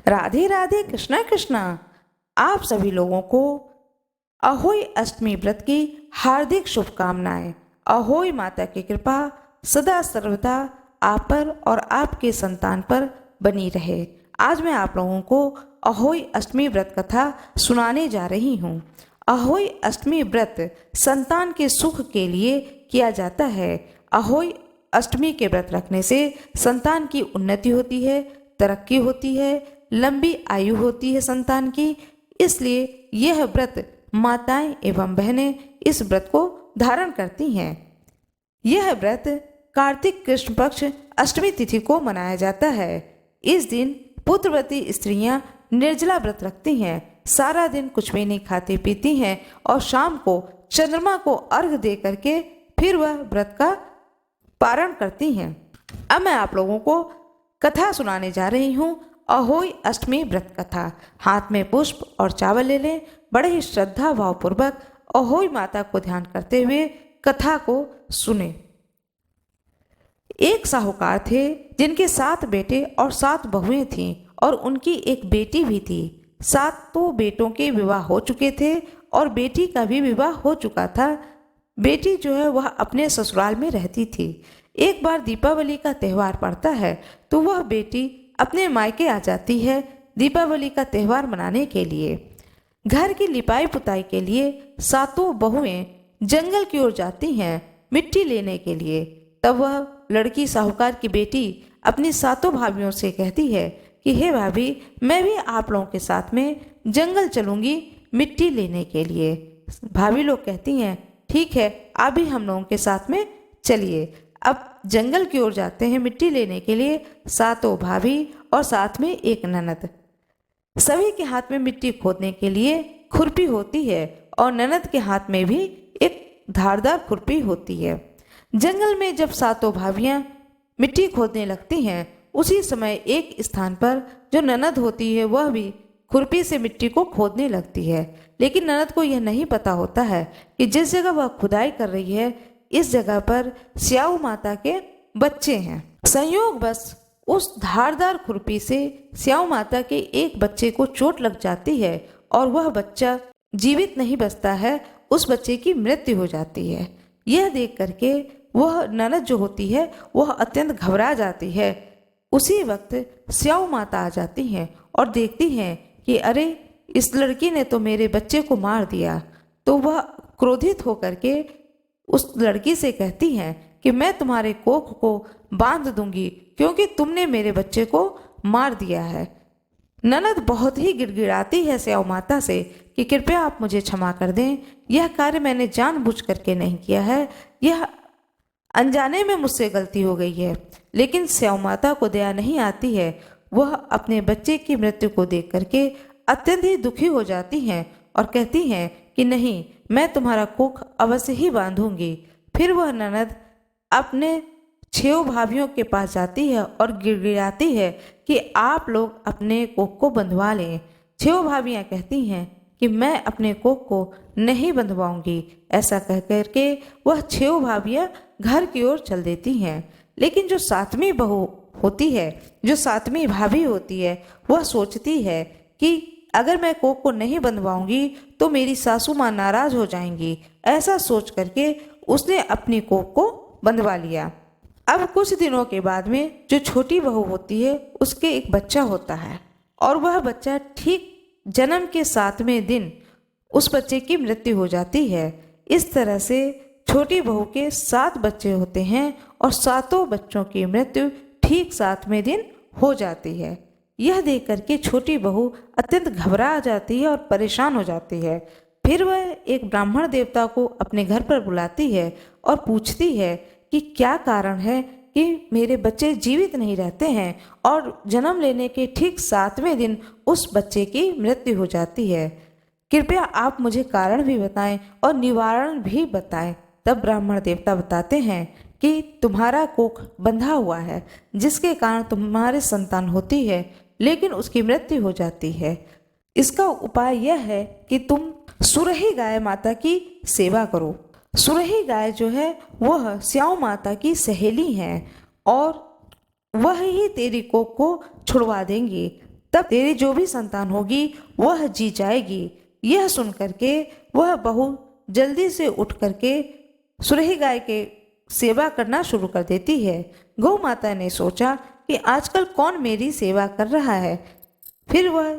राधे राधे, कृष्णा कृष्णा। आप सभी लोगों को अहोई अष्टमी व्रत की हार्दिक शुभकामनाएं। अहोई माता की कृपा सदा सर्वदा आप पर और आपके संतान पर बनी रहे। आज मैं आप लोगों को अहोई अष्टमी व्रत कथा सुनाने जा रही हूँ। अहोई अष्टमी व्रत संतान के सुख के लिए किया जाता है। अहोई अष्टमी के व्रत रखने से संतान की उन्नति होती है, तरक्की होती है, लंबी आयु होती है संतान की। इसलिए यह व्रत माताएं एवं बहनें इस व्रत को धारण करती हैं। यह व्रत कार्तिक कृष्ण पक्ष अष्टमी तिथि को मनाया जाता है। इस दिन पुत्रवती स्त्रियां निर्जला व्रत रखती हैं, सारा दिन कुछ भी नहीं खाती पीती हैं और शाम को चंद्रमा को अर्घ दे करके फिर वह व्रत का पारण करती हैं। अब मैं आप लोगों को कथा सुनाने जा रही हूँ, अहोई अष्टमी व्रत कथा। हाथ में पुष्प और चावल ले लें। बड़े ही श्रद्धा भाव पूर्वक अहोई माता को ध्यान करते हुए कथा को सुने। एक साहूकार थे जिनके 7 बेटे और 7 बहुएं थीं और उनकी एक बेटी भी थी। 7 बेटों के विवाह हो चुके थे और बेटी का भी विवाह हो चुका था। बेटी जो है वह अपने ससुराल में रहती थी। एक बार दीपावली का त्यौहार पड़ता है तो वह बेटी अपने मायके आ जाती है दीपावली का त्यौहार मनाने के लिए। घर की लिपाई पुताई के लिए 7 बहुएं जंगल की ओर जाती हैं मिट्टी लेने के लिए। तब वह लड़की साहूकार की बेटी अपनी 7 भाभियों से कहती है कि हे भाभी, मैं भी आप लोगों के साथ में जंगल चलूंगी मिट्टी लेने के लिए। भाभी लोग कहती हैं ठीक है, आप भी हम लोगों के साथ में चलिए। अब जंगल की ओर जाते हैं मिट्टी लेने के लिए 7 भाभी और साथ में एक ननद। सभी के हाथ में मिट्टी खोदने के लिए खुरपी होती है और ननद के हाथ में भी एक धारदार खुरपी होती है। जंगल में जब 7 भाभियां मिट्टी खोदने लगती हैं, उसी समय एक स्थान पर जो ननद होती है वह भी खुरपी से मिट्टी को खोदने लगती है। लेकिन ननद को यह नहीं पता होता है कि जिस जगह वह खुदाई कर रही है इस जगह पर स्याऊ माता के बच्चे हैं। संयोग बस उस धारदार खुरपी से स्याऊ माता के एक बच्चे को चोट लग जाती है और वह बच्चा जीवित नहीं बचता है, उस बच्चे की मृत्यु हो जाती है। यह देख करके वह ननद जो होती है वह अत्यंत घबरा जाती है। उसी वक्त स्याऊ माता आ जाती हैं और देखती हैं कि अरे, इस लड़की ने तो मेरे बच्चे को मार दिया। तो वह क्रोधित होकर के उस लड़की से कहती हैं कि मैं तुम्हारे कोख को बांध दूंगी क्योंकि तुमने मेरे बच्चे को मार दिया है। ननद बहुत ही गिड़गिड़ाती है स्याऊ माता से कि कृपया आप मुझे क्षमा कर दें, यह कार्य मैंने जानबूझ करके नहीं किया है, यह अनजाने में मुझसे गलती हो गई है। लेकिन स्याऊ माता को दया नहीं आती है। वह अपने बच्चे की मृत्यु को देख करके अत्यंत ही दुखी हो जाती हैं और कहती हैं कि नहीं, मैं तुम्हारा कोख अवश्य ही बांधूंगी। फिर वह ननद अपने 6 भाभियों के पास जाती है और गिड़गिड़ाती है कि आप लोग अपने कोख को बंधवा लें। 6 भाभियां कहती हैं कि मैं अपने कोख को नहीं बंधवाऊंगी। ऐसा कह करके वह 6 भाभियां घर की ओर चल देती हैं। लेकिन जो 7वीं बहू होती है, जो 7वीं भाभी होती है, वह सोचती है कि अगर मैं कोख को नहीं बंधवाऊंगी तो मेरी सासू माँ नाराज हो जाएंगी। ऐसा सोच करके उसने अपनी कोख को बंधवा लिया। अब कुछ दिनों के बाद में जो छोटी बहू होती है उसके एक बच्चा होता है और वह बच्चा ठीक जन्म के 7वें दिन उस बच्चे की मृत्यु हो जाती है। इस तरह से छोटी बहू के 7 बच्चे होते हैं और 7 बच्चों की मृत्यु ठीक 7वें दिन हो जाती है। यह देख करके छोटी बहू अत्यंत घबरा जाती है और परेशान हो जाती है। फिर वह एक ब्राह्मण देवता को अपने घर पर बुलाती है और पूछती है कि क्या कारण है कि मेरे बच्चे जीवित नहीं रहते हैं और जन्म लेने के ठीक 7वें दिन उस बच्चे की मृत्यु हो जाती है। कृपया आप मुझे कारण भी बताएं और निवारण भी बताएं। तब ब्राह्मण देवता बताते हैं कि तुम्हारा कोख बंधा हुआ है जिसके कारण तुम्हारे संतान होती है लेकिन उसकी मृत्यु हो जाती है। इसका उपाय यह है कि तुम सुरही गाय माता की सेवा करो। सुरही गाय जो है वह स्याऊ माता की सहेली है और वह ही तेरी कोख को छुड़वा देंगी। तब तेरी जो भी संतान होगी वह जी जाएगी। यह सुन करके वह बहू जल्दी से उठ करके सुरही गाय के सेवा करना शुरू कर देती है। गौ माता ने सोचा कि आजकल कौन मेरी सेवा कर रहा है। फिर वह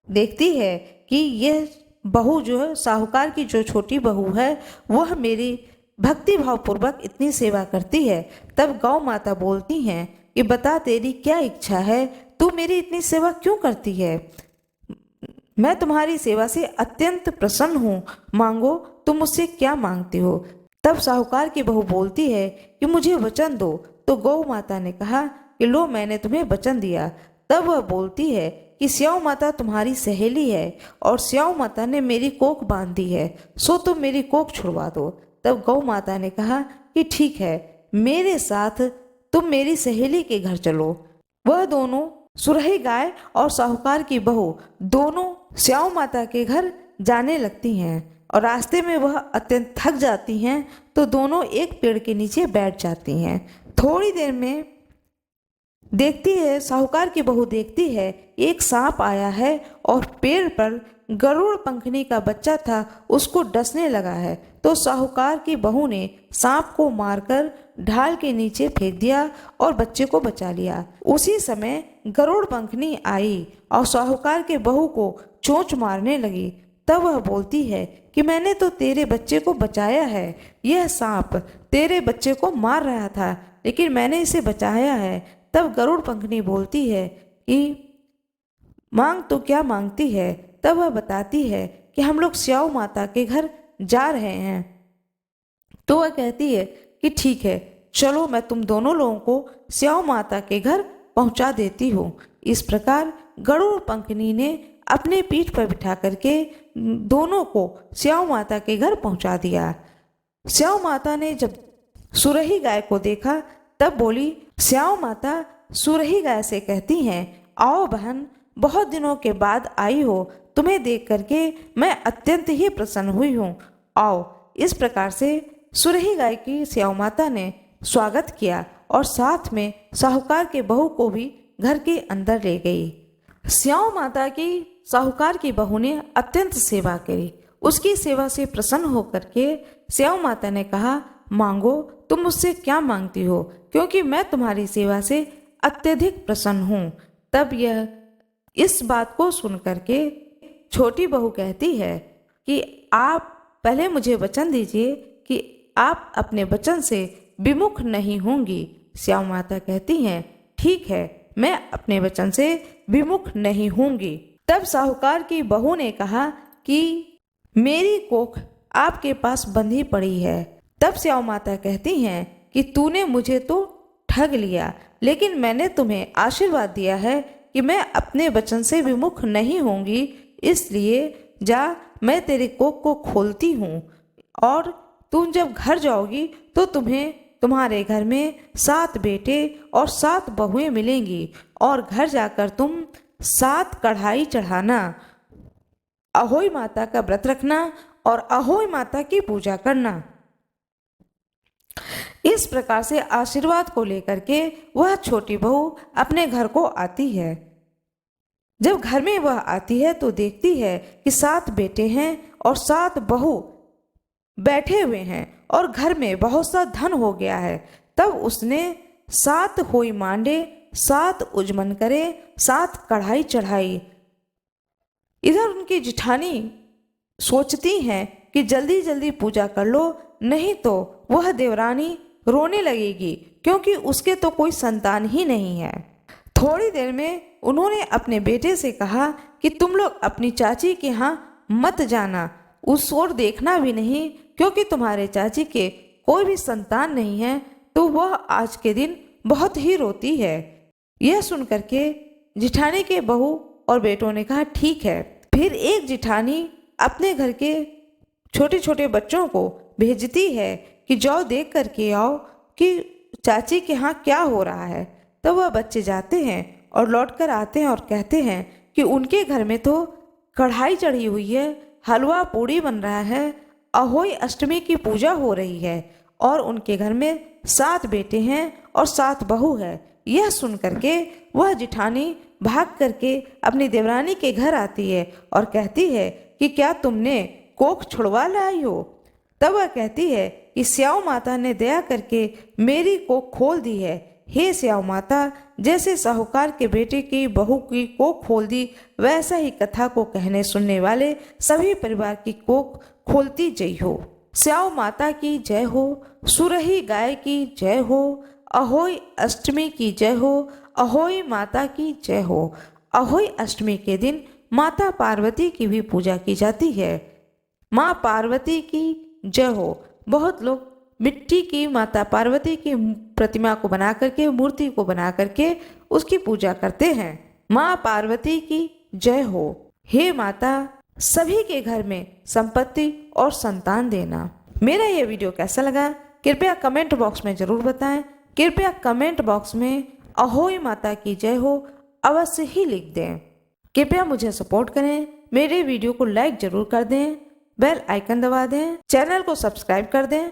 देखती है कि यह बहू जो है, साहूकार की जो छोटी बहू है, वह मेरी भक्ति भाव पूर्वक इतनी सेवा करती है। तब गौ माता बोलती हैं कि बता तेरी क्या इच्छा है, तू मेरी इतनी सेवा क्यों करती है? मैं तुम्हारी सेवा से अत्यंत प्रसन्न हूँ, मांगो तुम मुझसे क्या मांगती हो। तब साहूकार की बहू बोलती है कि मुझे वचन दो। तो गौ माता ने कहा कि लो मैंने तुम्हें वचन दिया। तब वह बोलती है कि स्याऊ माता तुम्हारी सहेली है और स्याऊ माता ने मेरी कोख बांध दी है, सो तुम मेरी कोख छुड़वा दो। तब गौ माता ने कहा कि ठीक है, मेरे साथ तुम मेरी सहेली के घर चलो। वह दोनों सुरही गाय और साहूकार की बहू दोनों स्याऊ माता के घर जाने लगती हैं और रास्ते में वह अत्यंत थक जाती हैं, तो दोनों एक पेड़ के नीचे बैठ जाती हैं। थोड़ी देर में देखती है, साहूकार की बहू देखती है एक सांप आया है और पेड़ पर गरुड़ पंखनी का बच्चा था, उसको डसने लगा है। तो साहूकार की बहू ने सांप को मारकर ढाल के नीचे फेंक दिया और बच्चे को बचा लिया। उसी समय गरुड़ पंखनी आई और साहूकार के बहू को चोंच मारने लगी। तब वह बोलती है कि मैंने तो तेरे बच्चे को बचाया है, यह सांप तेरे बच्चे को मार रहा था, लेकिन मैंने इसे बचाया है। तब गरुड़ पंखनी बोलती है कि मांग तो क्या मांगती है। तब वह बताती है कि हम लोग स्याऊ माता के घर जा रहे हैं। तो वह कहती है कि ठीक है, चलो मैं तुम दोनों लोगों को स्याऊ माता के घर पहुंचा देती हूँ। इस प्रकार गरुड़ पंखनी ने अपने पीठ पर बिठा करके दोनों को स्याऊ माता के घर पहुंचा दिया। स्याऊ माता ने जब सुरही गाय को देखा तब बोली, स्याऊ माता सुरही गाय से कहती हैं, आओ बहन, बहुत दिनों के बाद आई हो, तुम्हें देख करके मैं अत्यंत ही प्रसन्न हुई हूँ, आओ। इस प्रकार से सुरही गाय की स्याऊ माता ने स्वागत किया और साथ में साहूकार के बहू को भी घर के अंदर ले गई। स्याऊ माता की साहूकार की बहू ने अत्यंत सेवा करी। उसकी सेवा से प्रसन्न होकर के स्याऊ माता ने कहा, मांगो तुम मुझसे क्या मांगती हो, क्योंकि मैं तुम्हारी सेवा से अत्यधिक प्रसन्न हूँ। तब यह इस बात को सुन करके छोटी बहू कहती है कि आप पहले मुझे वचन दीजिए कि आप अपने वचन से विमुख नहीं होंगी। स्याऊ माता कहती हैं, ठीक है, मैं अपने वचन से विमुख नहीं होंगी। तब साहूकार की बहू ने कहा कि मेरी कोख आपके पास बंधी पड़ी है। तब स्याऊ माता कहती हैं कि तूने मुझे तो ठग लिया, लेकिन मैंने तुम्हें आशीर्वाद दिया है कि मैं अपने वचन से विमुख नहीं होंगी, इसलिए जा, मैं तेरे कोख को खोलती हूँ और तुम जब घर जाओगी तो तुम्हें तुम्हारे घर में 7 बेटे और 7 बहुएं मिलेंगी और घर जाकर तुम 7 कढ़ाई चढ़ाना, अहोई माता का व्रत रखना और अहोई माता की पूजा करना। इस प्रकार से आशीर्वाद को लेकर के वह छोटी बहू अपने घर को आती है। जब घर में वह आती है तो देखती है कि 7 बेटे हैं और 7 बहू बैठे हुए हैं और घर में बहुत सा धन हो गया है। तब उसने 7 होई मांडे, 7 उजमन करे, 7 कढ़ाई चढ़ाई। इधर उनकी जिठानी सोचती हैं कि जल्दी जल्दी पूजा कर लो, नहीं तो वह देवरानी रोने लगेगी, क्योंकि उसके तो कोई संतान ही नहीं है। थोड़ी देर में उन्होंने अपने बेटे से कहा कि तुम लोग अपनी चाची के यहाँ मत जाना, उस ओर देखना भी नहीं, क्योंकि तुम्हारे चाची के कोई भी संतान नहीं है, तो वह आज के दिन बहुत ही रोती है। यह सुन करके जिठानी के बहू और बेटों ने कहा ठीक है। फिर एक जिठानी अपने घर के छोटे छोटे बच्चों को भेजती है कि जाओ देख करके आओ कि चाची के यहाँ क्या हो रहा है। तब वह बच्चे जाते हैं और लौटकर आते हैं और कहते हैं कि उनके घर में तो कढ़ाई चढ़ी हुई है, हलवा पूड़ी बन रहा है, अहोई अष्टमी की पूजा हो रही है और उनके घर में 7 बेटे हैं और 7 बहू है, यह सुन करके वह जिठानी भाग करके अपनी देवरानी के घर आती है और कहती है कि क्या तुमने कोख छुड़वा लाई हो। तब वह कहती है कि स्याऊ माता ने दया करके मेरी कोख खोल दी है। हे स्याऊ माता, जैसे साहूकार के बेटे की बहू की कोख खोल दी, वैसा ही कथा को कहने सुनने वाले सभी परिवार की कोख खोलती जय हो। स्याऊ माता की जय हो, सुरही गाय की जय हो, अहोई अष्टमी की जय हो, अहोई माता की जय हो। अहोई अष्टमी के दिन माता पार्वती की भी पूजा की जाती है। माँ पार्वती की जय हो। बहुत लोग मिट्टी की माता पार्वती की प्रतिमा को बना करके, मूर्ति को बना करके उसकी पूजा करते हैं। माँ पार्वती की जय हो। हे माता, सभी के घर में संपत्ति और संतान देना। मेरा यह वीडियो कैसा लगा कृपया कमेंट बॉक्स में जरूर बताएं। कृपया कमेंट बॉक्स में अहोई माता की जय हो अवश्य ही लिख दें। कृपया मुझे सपोर्ट करें, मेरे वीडियो को लाइक जरूर कर दें, बेल आइकन दबा दें, चैनल को सब्सक्राइब कर दें।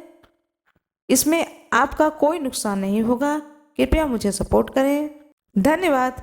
इसमें आपका कोई नुकसान नहीं होगा। कृपया मुझे सपोर्ट करें। धन्यवाद।